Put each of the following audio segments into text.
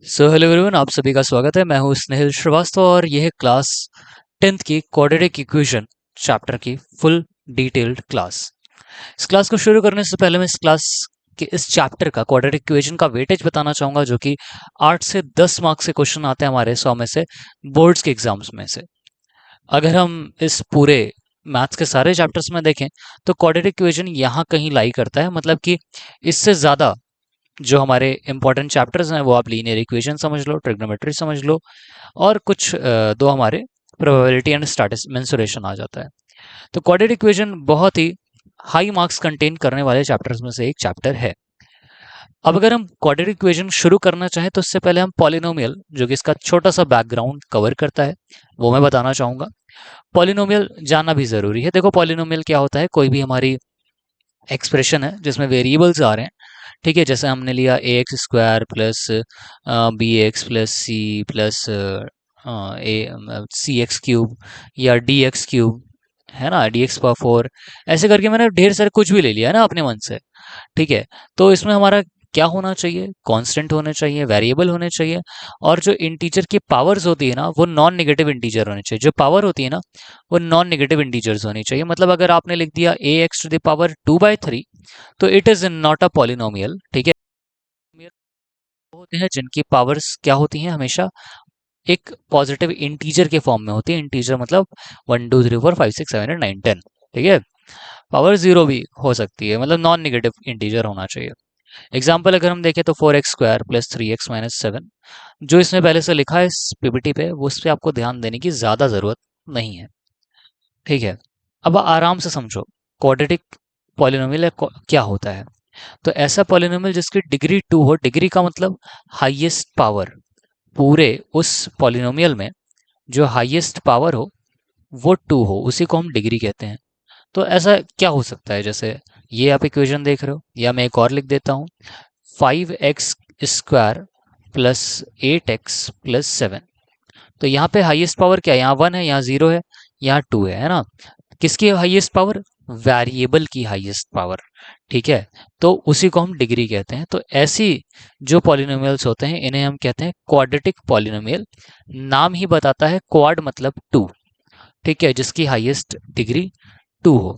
Hello everyone, आप सभी का स्वागत है। मैं हूं स्नेहिल श्रीवास्तव और यह है क्लास 10th की क्वाड्रेटिक इक्वेशन चैप्टर की फुल डिटेल्ड क्लास। इस क्लास को शुरू करने से पहले मैं इस क्लास के इस चैप्टर का क्वाड्रेटिक इक्वेशन का वेटेज बताना चाहूंगा, जो कि 8 से 10 मार्क्स के क्वेश्चन आते हैं हमारे 100 में से बोर्ड्स के एग्जाम्स में से। अगर हम इस पूरे मैथ्स के सारे चैप्टर्स में देखें तो क्वाड्रेटिक इक्वेशन यहाँ कहीं लाई करता है, मतलब कि इससे ज्यादा जो हमारे इंपॉर्टेंट चैप्टर्स हैं वो आप लीनियर इक्वेशन समझ लो, ट्रिग्नोमेट्री समझ लो, और कुछ दो हमारे प्रोबेबिलिटी एंड स्टैटिस मेंसुरेशन आ जाता है। तो क्वाड्रेटिक इक्वेशन बहुत ही हाई मार्क्स कंटेन करने वाले चैप्टर्स में से एक चैप्टर है। अब अगर हम क्वाड्रेटिक इक्वेशन शुरू करना चाहें तो उससे पहले हम पॉलिनोमियल, जो कि इसका छोटा सा बैकग्राउंड कवर करता है, वो मैं बताना चाहूंगा। पॉलिनोमियल जानना भी जरूरी है। देखो, पॉलिनोमियल क्या होता है? कोई भी हमारी एक्सप्रेशन है जिसमें वेरिएबल्स आ रहे हैं, ठीक है। जैसे हमने लिया a x square plus b x plus c plus a c x cube, या डी एक्स क्यूब, है ना, डी एक्स पावर 4। ऐसे करके मैंने ढेर सारे कुछ भी ले लिया है ना अपने मन से, ठीक है। तो इसमें हमारा क्या होना चाहिए? कांस्टेंट होने चाहिए, वेरिएबल होने चाहिए, और जो इंटीजर की पावर्स होती है ना वो नॉन नेगेटिव इंटीजर होने चाहिए। जो पावर होती है ना वो नॉन नेगेटिव इंटीजर्स होनी चाहिए। मतलब अगर आपने लिख दिया ए एक्स टू द पावर 2/3, तो it is not a polynomial, ठीक है। वो होते हैं जिनकी पावर्स क्या होती हैं, हमेशा एक पॉजिटिव इंटीजर के फॉर्म में होती है। इंटीजर मतलब 1 2 3 4 5 6 7 8 9 10, ठीक है। पावर जीरो भी हो सकती है, मतलब नॉन नेगेटिव इंटीजर होना चाहिए। एग्जाम्पल अगर हम देखें तो 4x² प्लस 3x-7, जो इसमें पहले से लिखा है इस पीपीटी पे, वो उस पर आपको ध्यान देने की ज्यादा जरूरत नहीं है, ठीक है। अब आराम से समझो क्वाड्रेटिक पॉलिनोमियल क्या होता है। तो ऐसा पॉलिनोमियल जिसकी डिग्री 2 हो, डिग्री का मतलब हाईएस्ट पावर, पूरे उस पॉलिनोमियल में जो हाईएस्ट पावर हो वो 2 हो, उसी को हम डिग्री कहते हैं। तो ऐसा क्या हो सकता है? जैसे ये आप इक्वेशन देख रहे हो, या मैं एक और लिख देता हूँ, 5x² प्लस 8x प्लस 7। तो यहाँ पे हाईएस्ट पावर क्या है? यहाँ 1 है, यहाँ 0 है, यहाँ 2 है ना। किसकी हाईएस्ट पावर? वेरिएबल की हाईएस्ट पावर, ठीक है। तो उसी को हम डिग्री कहते हैं। तो ऐसी जो पॉलिनोमियल्स होते हैं इन्हें हम कहते हैं क्वाड्रेटिक पॉलिनोमियल। नाम ही बताता है, क्वाड मतलब 2, ठीक है, जिसकी हाईएस्ट डिग्री 2 हो।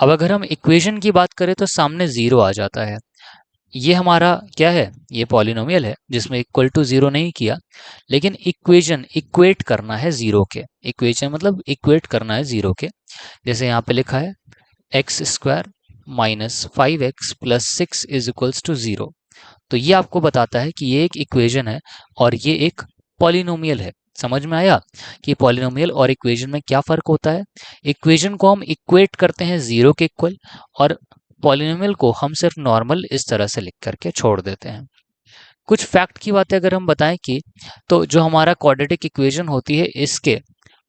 अब अगर हम इक्वेशन की बात करें तो सामने 0 आ जाता है। ये हमारा क्या है? ये पॉलिनोमियल है जिसमें इक्वल टू 0 नहीं किया, लेकिन इक्वेशन इक्वेट करना है 0 के। इक्वेशन मतलब इक्वेट करना है 0 के। जैसे यहाँ पे लिखा है x² minus 5x plus 6 is equals to 0। तो ये आपको बताता है कि ये एक इक्वेशन है और ये एक पॉलिनोमियल है। समझ में आया कि पॉलिनोमियल और इक्वेशन में क्या फर्क होता है? इक्वेशन को हम इक्वेट करते हैं 0 के इक्वल, और पॉलिनोमियल को हम सिर्फ नॉर्मल इस तरह से लिख करके छोड़ देते हैं। कुछ फैक्ट की बातें अगर हम बताएं कि, तो जो हमारा क्वाड्रेटिक इक्वेशन होती है इसके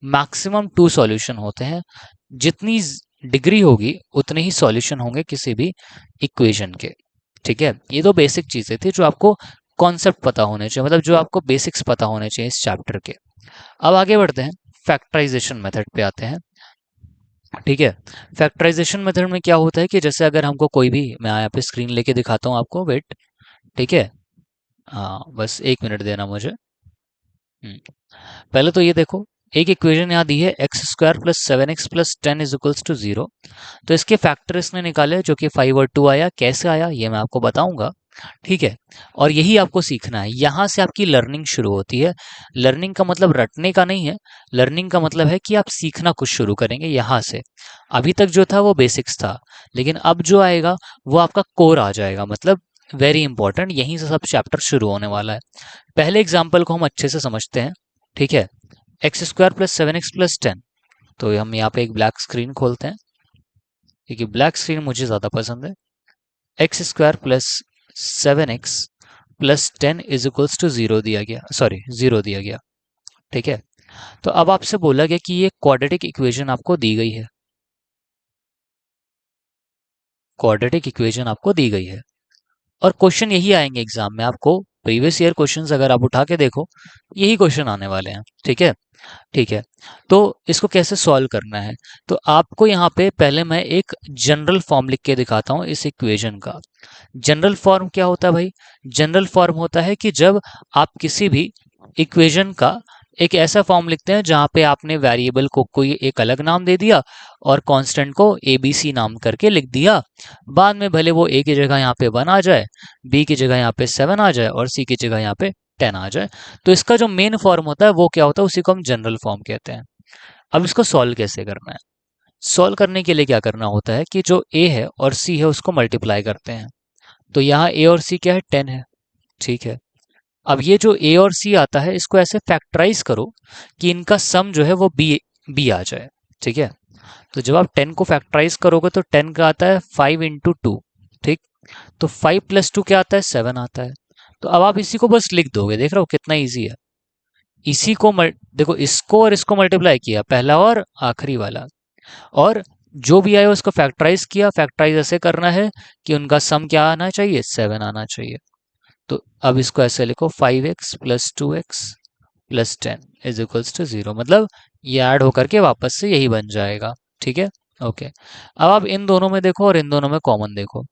मैक्सिमम 2 सॉल्यूशन होते हैं। जितनी डिग्री होगी उतने ही सॉल्यूशन होंगे किसी भी इक्वेशन के, ठीक है। ये तो बेसिक चीजें थी जो आपको कॉन्सेप्ट पता होने चाहिए, मतलब जो आपको बेसिक्स पता होने चाहिए इस चैप्टर के। अब आगे बढ़ते हैं, फैक्टराइजेशन मेथड पे आते हैं, ठीक है। फैक्टराइजेशन मेथड में क्या होता है कि जैसे अगर हमको कोई भी, मैं यहाँ पे स्क्रीन लेके दिखाता हूँ आपको, वेट, ठीक है। हाँ, बस 1 मिनट देना मुझे। पहले तो ये देखो, एक इक्वेशन यहाँ दी है x² plus 7x plus 10 is equals to 0। तो इसके फैक्टर इसने निकाले, जो कि 5 और 2 आया। कैसे आया ये मैं आपको बताऊंगा, ठीक है। और यही आपको सीखना है, यहाँ से आपकी लर्निंग शुरू होती है। लर्निंग का मतलब रटने का नहीं है, लर्निंग का मतलब है कि आप सीखना कुछ शुरू करेंगे यहाँ से। अभी तक जो था वो बेसिक्स था, लेकिन अब जो आएगा वो आपका कोर आ जाएगा, मतलब वेरी इंपॉर्टेंट। यहीं से सब चैप्टर शुरू होने वाला है। पहले एग्जाम्पल को हम अच्छे से समझते हैं, ठीक है। x² plus 7x plus 10। तो हम यहाँ पे एक ब्लैक स्क्रीन खोलते हैं, क्योंकि ब्लैक स्क्रीन मुझे ज़्यादा पसंद है। x² plus 7x plus 10 is equals to 0 दिया गया, सॉरी 0 दिया गया, ठीक है। तो अब आपसे बोला गया कि ये क्वाड्रेटिक इक्वेशन आपको दी गई है, क्वाड्रेटिक इक्वेशन आपको दी गई है, और क्वेश्चन यही आएंगे एग्जाम में। आपको प्रीवियस ईयर क्वेश्चंस अगर आप उठा के देखो, यही क्वेश्चन आने वाले हैं, ठीक है। ठीक है। तो इसको कैसे सॉल्व करना है, तो आपको यहाँ पे पहले मैं एक जनरल फॉर्म लिख के दिखाता हूँ इस इक्वेशन का। जनरल फॉर्म क्या होता है भाई? जनरल फॉर्म होता है कि जब आप किसी भी इक्वेशन का एक ऐसा फॉर्म लिखते हैं जहां पे आपने वेरिएबल को कोई एक अलग नाम दे दिया और कांस्टेंट को ए बी सी नाम करके लिख दिया। बाद में भले वो ए की जगह यहाँ पे 1 आ जाए, बी की जगह यहाँ पे 7 आ जाए और सी की जगह यहाँ पे 10 आ जाए। तो इसका जो मेन फॉर्म होता है वो क्या होता है, उसी को हम जनरल फॉर्म कहते हैं। अब इसको सॉल्व कैसे करना है? सॉल्व करने के लिए क्या करना होता है कि जो ए है और सी है उसको मल्टीप्लाई करते हैं। तो यहाँ ए और सी क्या है, 10 है। ठीक है। अब ये जो ए और सी आता है इसको ऐसे फैक्टराइज करो कि इनका सम जो है वो बी बी आ जाए। ठीक है। तो जब आप 10 को फैक्टराइज करोगे तो 10 का आता है 5 × 2। ठीक। तो 5 + 2 क्या आता है, 7 आता है। तो अब आप इसी को बस लिख दोगे, देख रहे हो कितना ईजी है। इसी को देखो, इसको और इसको मल्टीप्लाई किया, पहला और आखिरी वाला, और जो भी आया उसको फैक्टराइज किया। फैक्टराइज ऐसे करना है कि उनका सम क्या आना चाहिए, 7 आना चाहिए। तो अब इसको ऐसे लिखो, 5x + 2x + 10 = 0। मतलब ये ऐड होकर के वापस से यही बन जाएगा। ठीक है। ओके। अब आप इन दोनों में देखो और इन दोनों में कॉमन देखो,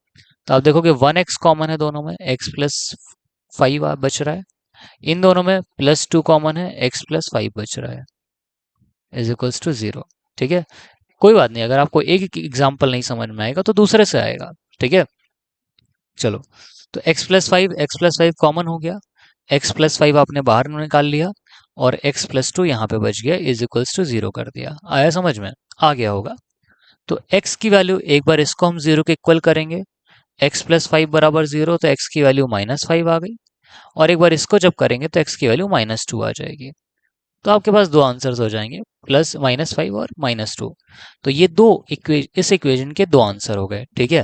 तो आप देखो कि 1x कॉमन है दोनों में, x + 5 बच रहा है। इन दोनों में +2 कॉमन है, x + 5 बच रहा है, = 0। ठीक है। कोई बात नहीं, अगर आपको एक एग्जाम्पल नहीं समझ में आएगा तो दूसरे से आएगा। ठीक है। चलो, तो x + 5 कॉमन हो गया, x + 5 आपने बाहर निकाल लिया और x + 2 यहाँ पे बच गया, = 0 कर दिया। आया समझ में? आ गया होगा। तो x की वैल्यू, एक बार इसको हम 0 के इक्वल करेंगे, x + 5 = 0, तो x की वैल्यू -5 आ गई। और एक बार इसको जब करेंगे तो x की वैल्यू -2 आ जाएगी। तो आपके पास दो आंसर्स हो जाएंगे, +-5 और -2। तो ये दो इस इक्वेशन के दो आंसर हो गए। ठीक है।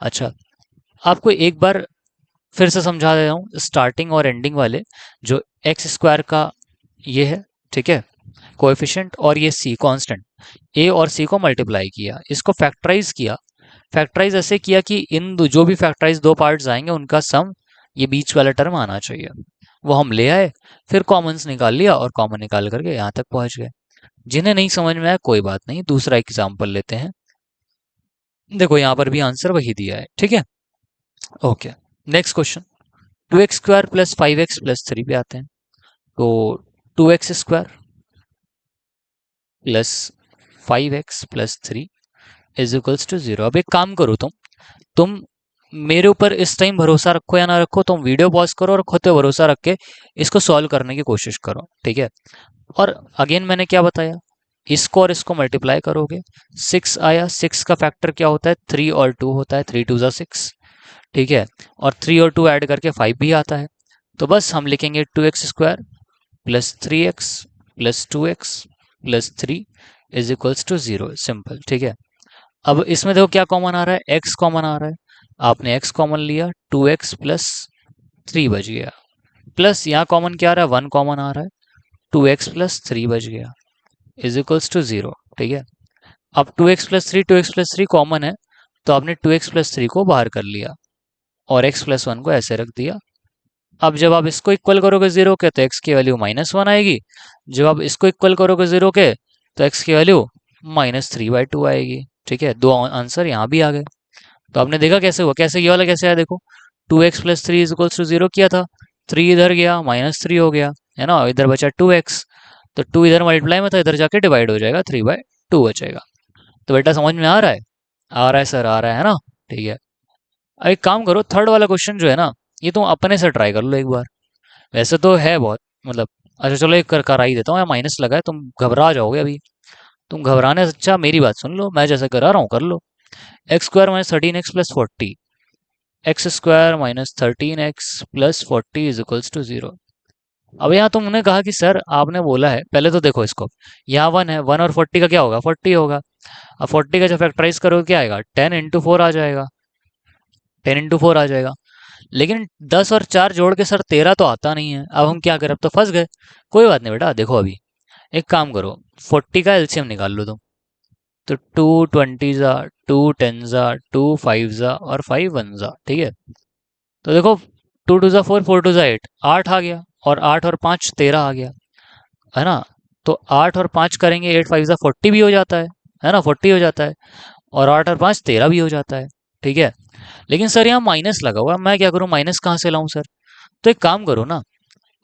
अच्छा, आपको एक बार फिर से समझा दे रहा हूँ, स्टार्टिंग और एंडिंग वाले जो x² का ये है, ठीक है, कोएफिशिएंट, और ये c कांस्टेंट, a और c को मल्टीप्लाई किया, इसको फैक्टराइज किया। फैक्टराइज ऐसे किया कि जो भी फैक्टराइज दो पार्ट्स आएंगे उनका सम ये बीच वाला टर्म आना चाहिए। वो हम ले आए, फिर कॉमन्स निकाल लिया और कॉमन निकाल करके यहाँ तक पहुंच गए। जिन्हें नहीं समझ में आया कोई बात नहीं, दूसरा एग्जाम्पल लेते हैं। देखो यहाँ पर भी आंसर वही दिया है। ठीक है। Okay. Next question, 2x² + 5x + 3 पे आते हैं। तो 2x² + 5x + 3 = 0। अब एक काम करो, तुम मेरे ऊपर इस टाइम भरोसा रखो या ना रखो, तुम वीडियो पॉज करो और खुद पे भरोसा रख के इसको सॉल्व करने की कोशिश करो। ठीक है। और अगेन मैंने क्या बताया, इसको और इसको मल्टीप्लाई करोगे, 6 आया। 6 का फैक्टर क्या होता है, 3 और 2 होता है, 3 × 2 = 6। ठीक है। और 3 और 2 ऐड करके 5 भी आता है। तो बस हम लिखेंगे 2x² + 3x + 2x + 3 = 0। सिंपल। ठीक है। अब इसमें देखो क्या कॉमन आ रहा है, x कॉमन आ रहा है। आपने x कॉमन लिया, 2x + 3 बच गया, प्लस यहाँ कॉमन क्या आ रहा है, 1 कॉमन आ रहा है, 2x + 3 बच गया, = 0। ठीक है। अब 2x + 3 कॉमन है, तो आपने 2x + 3 को बाहर कर लिया और x + 1 को ऐसे रख दिया। अब जब आप इसको इक्वल करोगे 0 के तो x की वैल्यू -1 आएगी। जब आप इसको इक्वल करोगे 0 के तो x की वैल्यू -3/2 आएगी। ठीक है। दो आंसर यहाँ भी आ गए। तो आपने देखा कैसे हुआ, कैसे ये वाला कैसे आया, देखो 2x + 3 = 0 किया था, 3 इधर गया, -3 हो गया, है ना, इधर बचा 2x। तो 2 इधर मल्टीप्लाई में था, इधर जाके डिवाइड हो जाएगा, 3/2 बचेगा। तो बेटा समझ में आ रहा है? आ रहा है सर, आ रहा है ना? ठीक है। अब एक काम करो, थर्ड वाला क्वेश्चन जो है ना, ये तुम अपने से ट्राई कर लो एक बार। वैसे तो है बहुत, मतलब, अच्छा चलो एक करा ही देता हूँ, या माइनस लगा है, तुम घबरा जाओगे अभी। तुम घबराने से अच्छा मेरी बात सुन लो, मैं जैसे करा रहा हूँ कर लो। x² - 13x + 40, x² - 13x + 40 = 0। अब यहाँ तुमने कहा कि सर आपने बोला है, पहले तो देखो इसको, यहाँ 1 है, 1 और 40 का क्या होगा, 40 होगा। अब 40 का जब फैक्टराइज करोगे क्या आएगा, 10 × 4 आ जाएगा, 10 × 4 आ जाएगा। लेकिन 10 और 4 जोड़ के सर 13 तो आता नहीं है, अब हम क्या करें, अब तो फंस गए। कोई बात नहीं बेटा, देखो अभी एक काम करो, 40 का एलसीएम निकाल लो तुम। तो 2 20 2 10 2 5 और 5 1। ठीक है। तो देखो 2 2 4 4 2 8, 8 आ गया, और 8 और 5 13 आ गया, है ना। तो 8 और 5 करेंगे, 8 5 40 भी हो जाता है ना, 40 हो जाता है। और 8 और 5 13 भी हो जाता है। ठीक है, लेकिन सर यहाँ माइनस लगा हुआ है, मैं क्या करूँ, माइनस कहाँ से लाऊं सर? तो एक काम करो ना,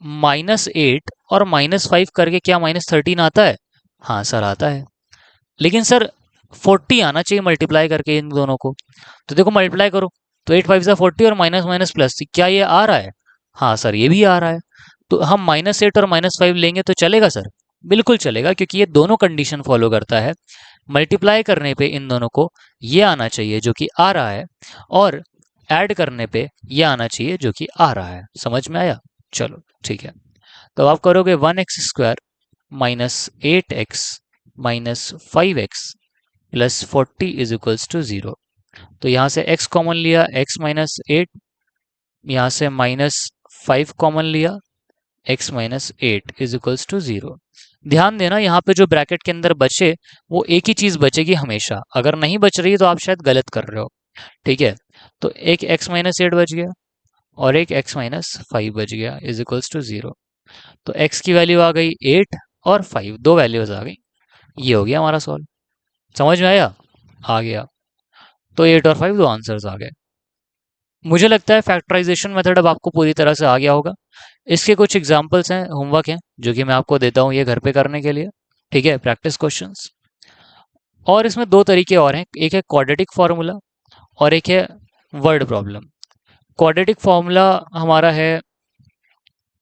-8 और -5 करके क्या -13 आता है? हाँ सर आता है। लेकिन सर 40 आना चाहिए मल्टीप्लाई करके इन दोनों को। तो देखो मल्टीप्लाई करो, तो 8 5 40 और माइनस माइनस प्लस, क्या ये आ रहा है? हाँ सर ये भी आ रहा है। तो हम -8 और -5 लेंगे तो चलेगा सर? बिल्कुल चलेगा, क्योंकि ये दोनों कंडीशन फॉलो करता है। मल्टीप्लाई करने पे इन दोनों को ये आना चाहिए जो कि आ रहा है, और ऐड करने पे ये आना चाहिए जो कि आ रहा है। समझ में आया? चलो ठीक है। तो आप करोगे 1x² -8x -5x +40 is equals to 0। तो यहाँ से x कॉमन लिया, x-8, यहाँ से -5 कॉमन लिया, x-8 इज इक्वल्स टू 0। ध्यान देना यहाँ पे जो ब्रैकेट के अंदर बचे वो एक ही चीज बचेगी हमेशा, अगर नहीं बच रही तो आप शायद गलत कर रहे हो। ठीक है, तो एक x-8 बच गया और एक x-5 बच गया इज इक्वल्स टू 0। तो x की वैल्यू आ गई 8 और 5, दो वैल्यूज आ गई। ये हो गया हमारा सॉल्व। समझ में आया? आ गया। तो 8 और 5 दो आंसर्स आ गए। मुझे लगता है फैक्टराइजेशन मेथड अब आपको पूरी तरह से आ गया होगा। इसके कुछ एग्जांपल्स हैं, होमवर्क हैं, जो कि मैं आपको देता हूँ ये घर पे करने के लिए। ठीक है, प्रैक्टिस क्वेश्चंस। और इसमें दो तरीके और हैं, एक है क्वाड्रेटिक फार्मूला और एक है वर्ड प्रॉब्लम। क्वाड्रेटिक फार्मूला हमारा है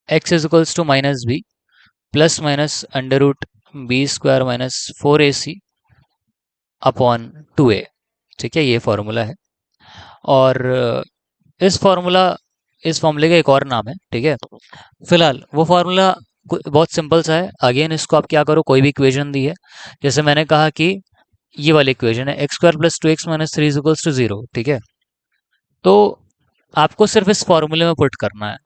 x is equals to -b ±√b² -4ac upon 2a। ठीक है, ये फार्मूला है। और इस फार्मूला इस फार्मूले का एक और नाम है। ठीक है, फिलहाल वो फार्मूला बहुत सिंपल सा है। अगेन इसको आप क्या करो, कोई भी इक्वेशन दी है, जैसे मैंने कहा कि ये वाली इक्वेशन है x² + 2x - 3 = 0। ठीक है, तो आपको सिर्फ इस फॉर्मूले में पुट करना है।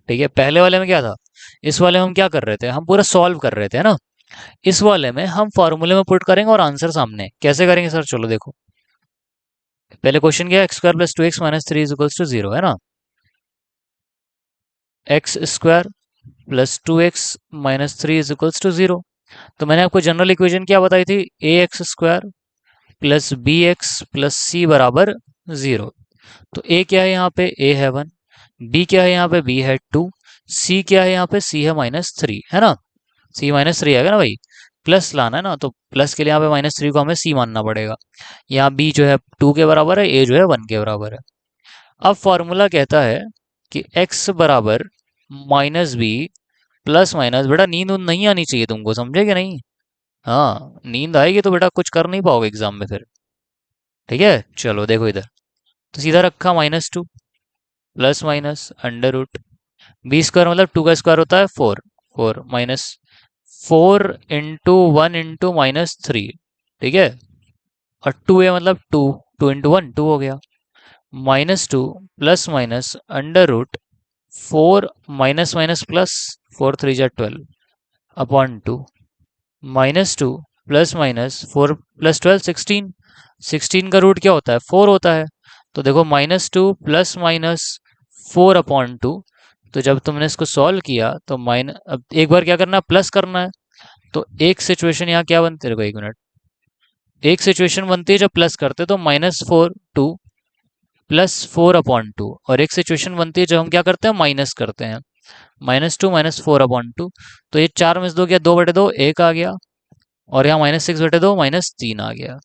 ठीक है, पहले वाले में क्या था, इस वाले में हम क्या कर रहे थे, हम पूरा सॉल्व कर रहे थे, है ना। इस वाले में हम फॉर्मूले में पुट करेंगे और आंसर सामने। कैसे करेंगे सर? चलो देखो, पहले क्वेश्चन क्या है, x² + 2x - 3 = 0, है ना। x² + 2x - 3 = 0। तो मैंने आपको जनरल इक्वेशन क्या बताई थी, ax² + bx + c बराबर 0। तो a क्या है यहाँ पे, a है 1, b क्या है यहाँ पे, b है 2, c क्या है यहाँ पे, c है -3, है ना। c -3 आएगा ना भाई, प्लस लाना है ना, तो प्लस के लिए यहाँ पे -3 को हमें c मानना पड़ेगा। यहाँ b जो है 2 के बराबर है, a जो है 1 के बराबर है। अब फॉर्मूला कहता है कि x बराबर -b प्लस माइनस, बेटा नींद उन नहीं आनी चाहिए तुमको, समझे कि नहीं? हाँ, नींद आएगी तो बेटा कुछ कर नहीं पाओगे एग्जाम में फिर। ठीक है, चलो देखो इधर, तो सीधा रखा -2 प्लस माइनस √b² मतलब 2 का स्क्वायर होता है 4, 4 -4 × 1 × -3। ठीक है, और 2a मतलब 2, 2 × 1 2 हो गया, -2 plus minus √4 minus minus plus, 4 3 जा 12 अपॉन 2, -2 प्लस माइनस 4 + 12 16, 16 का रूट क्या होता है, 4 होता है। तो देखो -2 प्लस माइनस 4 अपॉन 2। तो जब तुमने इसको सॉल्व किया तो अब एक बार क्या करना है, प्लस करना है। तो एक सिचुएशन यहाँ क्या बनती है, देखो एक मिनट, एक सिचुएशन बनती है जब प्लस करते तो -4 2 +4 अपॉन 2, और एक सिचुएशन बनती है जब हम क्या करते हैं, माइनस करते हैं, -2 -4 अपॉन 2। तो ये 4 में से 2 गया, 2/2 1 आ गया, और यहाँ -6/2 -3 आ गया।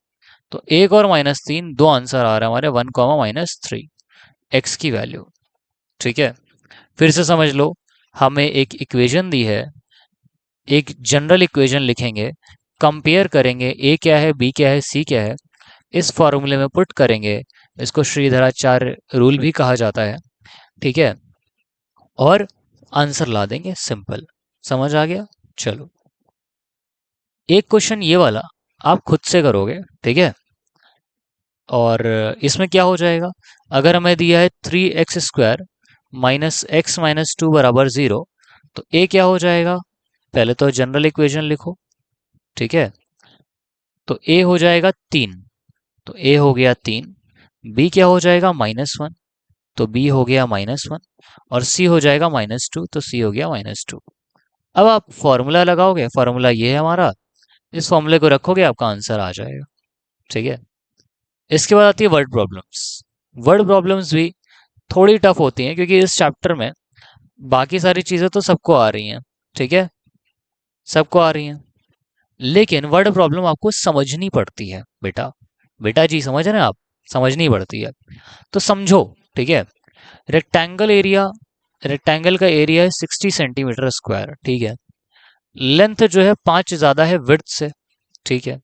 तो 1 और -3 दो आंसर आ रहे हैं हमारे, 1, -3 एक्स की वैल्यू। ठीक है, फिर से समझ लो, हमें एक इक्वेशन दी है, एक जनरल इक्वेशन लिखेंगे, कंपेयर करेंगे ए क्या है, बी क्या है, सी क्या है, इस फॉर्मूले में पुट करेंगे। इसको श्रीधराचार्य रूल भी कहा जाता है। ठीक है, और आंसर ला देंगे, सिंपल। समझ आ गया? चलो, एक क्वेश्चन ये वाला आप खुद से करोगे। ठीक है, और इसमें क्या हो जाएगा, अगर हमें दिया है 3x² -x - 2 बराबर 0, तो a क्या हो जाएगा, पहले तो जनरल इक्वेशन लिखो। ठीक है, तो a हो जाएगा 3, तो a हो गया 3, b क्या हो जाएगा -1, तो b हो गया -1, और c हो जाएगा -2, तो c हो गया -2। अब आप फॉर्मूला लगाओगे, फॉर्मूला ये है हमारा, इस फॉर्मूले को रखोगे आपका आंसर आ जाएगा। ठीक है। इसके बाद आती है वर्ड प्रॉब्लम्स। वर्ड प्रॉब्लम्स भी थोड़ी टफ होती हैं क्योंकि इस चैप्टर में बाकी सारी चीजें तो सबको आ रही हैं। ठीक है, सबको आ रही हैं, लेकिन वर्ड प्रॉब्लम आपको समझनी पड़ती है बेटा। बेटा जी समझ रहे हैं आप, समझनी पड़ती है। तो समझो। ठीक है। रेक्टेंगल एरिया, रेक्टेंगल का एरिया है 60 सेंटीमीटर स्क्वायर। ठीक है। लेंथ जो है 5 ज्यादा है विड्थ से। ठीक है।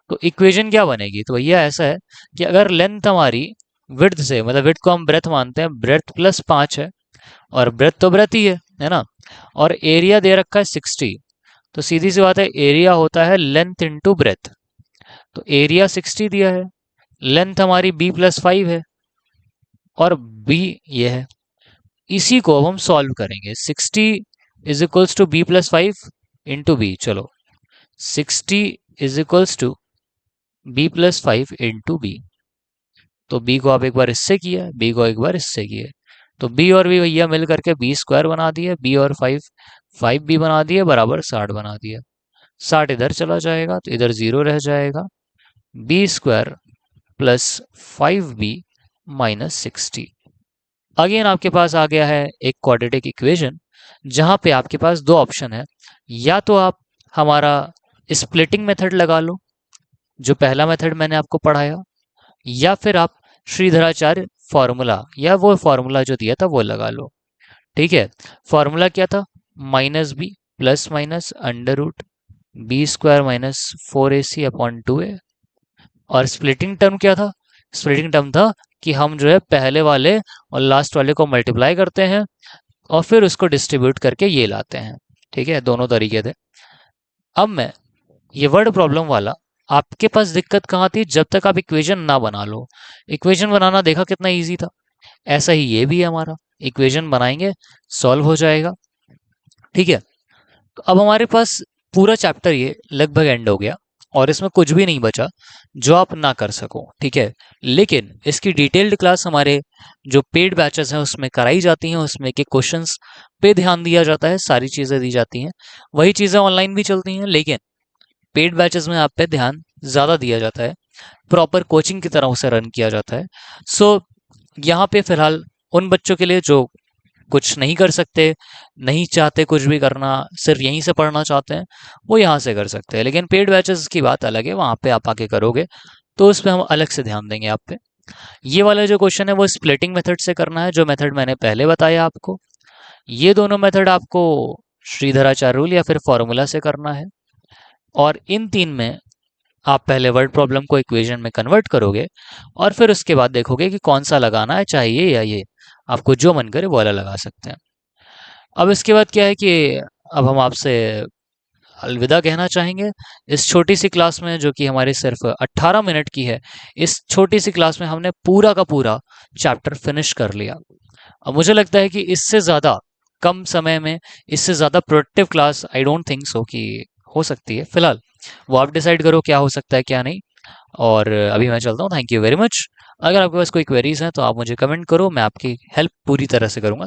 तो इक्वेशन क्या बनेगी? तो भैया ऐसा है कि अगर लेंथ हमारी विड्थ से, मतलब विड्थ को हम ब्रेथ मानते हैं, ब्रेथ +5 है, और ब्रेथ तो ब्रेथ ही है ना, और एरिया दे रखा है 60, तो सीधी सी बात है एरिया होता है लेंथ इंटू ब्रेथ। तो एरिया 60 दिया है, लेंथ हमारी b+5 है, और b ये है। इसी को अब हम सॉल्व करेंगे। 60 is equals to b+5 into b. चलो, 60 is equals to b+5 into b. तो b को आप एक बार इससे किया, b को एक बार इससे किए, तो b और b भैया मिल करके b² बना दिए, b और 5 5b बना दिए, बराबर 60 बना दिया। 60 इधर चला जाएगा तो इधर 0 रह जाएगा। b² plus 5b minus 60। Again आपके पास आ गया है एक क्वाड्रेटिक इक्वेशन, जहां पे आपके पास दो ऑप्शन है। या तो आप हमारा स्प्लिटिंग मेथड लगा लो, जो पहला मेथड मैंने आपको पढ़ाया, या फिर आप श्रीधराचार्य फॉर्मूला, या वो फॉर्मूला जो दिया था वो लगा लो। ठीक है। फॉर्मूला क्या था? -b plus minus √b² minus 4ac/2a। और स्प्लिटिंग टर्म क्या था? स्प्लिटिंग टर्म था कि हम जो है पहले वाले और लास्ट वाले को मल्टीप्लाई करते हैं और फिर उसको डिस्ट्रीब्यूट करके ये लाते हैं। ठीक है, दोनों तरीके थे। अब मैं ये वर्ड प्रॉब्लम वाला, आपके पास दिक्कत कहाँ थी? जब तक आप इक्वेशन ना बना लो। इक्वेशन बनाना देखा कितना इजी था, ऐसा ही ये भी है हमारा। इक्वेशन बनाएंगे, सॉल्व हो जाएगा। ठीक है। तो अब हमारे पास पूरा चैप्टर ये लगभग एंड हो गया, और इसमें कुछ भी नहीं बचा जो आप ना कर सको। ठीक है। लेकिन इसकी डिटेल्ड क्लास हमारे जो पेड बैचेस हैं उसमें कराई जाती हैं, उसमें के क्वेश्चंस पे ध्यान दिया जाता है, सारी चीज़ें दी जाती हैं। वही चीज़ें ऑनलाइन भी चलती हैं, लेकिन पेड बैचेस में आप पे ध्यान ज़्यादा दिया जाता है, प्रॉपर कोचिंग की तरह उसे रन किया जाता है। सो यहाँ पे फिलहाल उन बच्चों के लिए जो कुछ नहीं कर सकते, नहीं चाहते कुछ भी करना, सिर्फ यहीं से पढ़ना चाहते हैं, वो यहाँ से कर सकते हैं। लेकिन पेड बैचेस की बात अलग है, वहाँ पे आप आके करोगे तो उस पे हम अलग से ध्यान देंगे आप पे। ये वाला जो क्वेश्चन है वो स्प्लिटिंग मेथड से करना है, जो मेथड मैंने पहले बताया आपको। ये दोनों मेथड आपको श्रीधराचार्य रूल या फिर फॉर्मूला से करना है। और इन तीन में आप पहले वर्ड प्रॉब्लम को इक्वेशन में कन्वर्ट करोगे, और फिर उसके बाद देखोगे कि कौन सा लगाना है, चाहे ये या ये, आपको जो मन करे वो वाला लगा सकते हैं। अब इसके बाद क्या है कि अब हम आपसे अलविदा कहना चाहेंगे। इस छोटी सी क्लास में, जो कि हमारी सिर्फ 18 मिनट की है, इस छोटी सी क्लास में हमने पूरा का पूरा चैप्टर फिनिश कर लिया। अब मुझे लगता है कि इससे ज़्यादा कम समय में इससे ज़्यादा productive class I don't think so कि हो सकती है। फिलहाल वो आप डिसाइड करो क्या हो सकता है क्या नहीं। और अभी मैं चलता हूँ, थैंक यू वेरी मच। अगर आपके पास कोई क्वेरीज हैं तो आप मुझे कमेंट करो, मैं आपकी हेल्प पूरी तरह से करूँगा।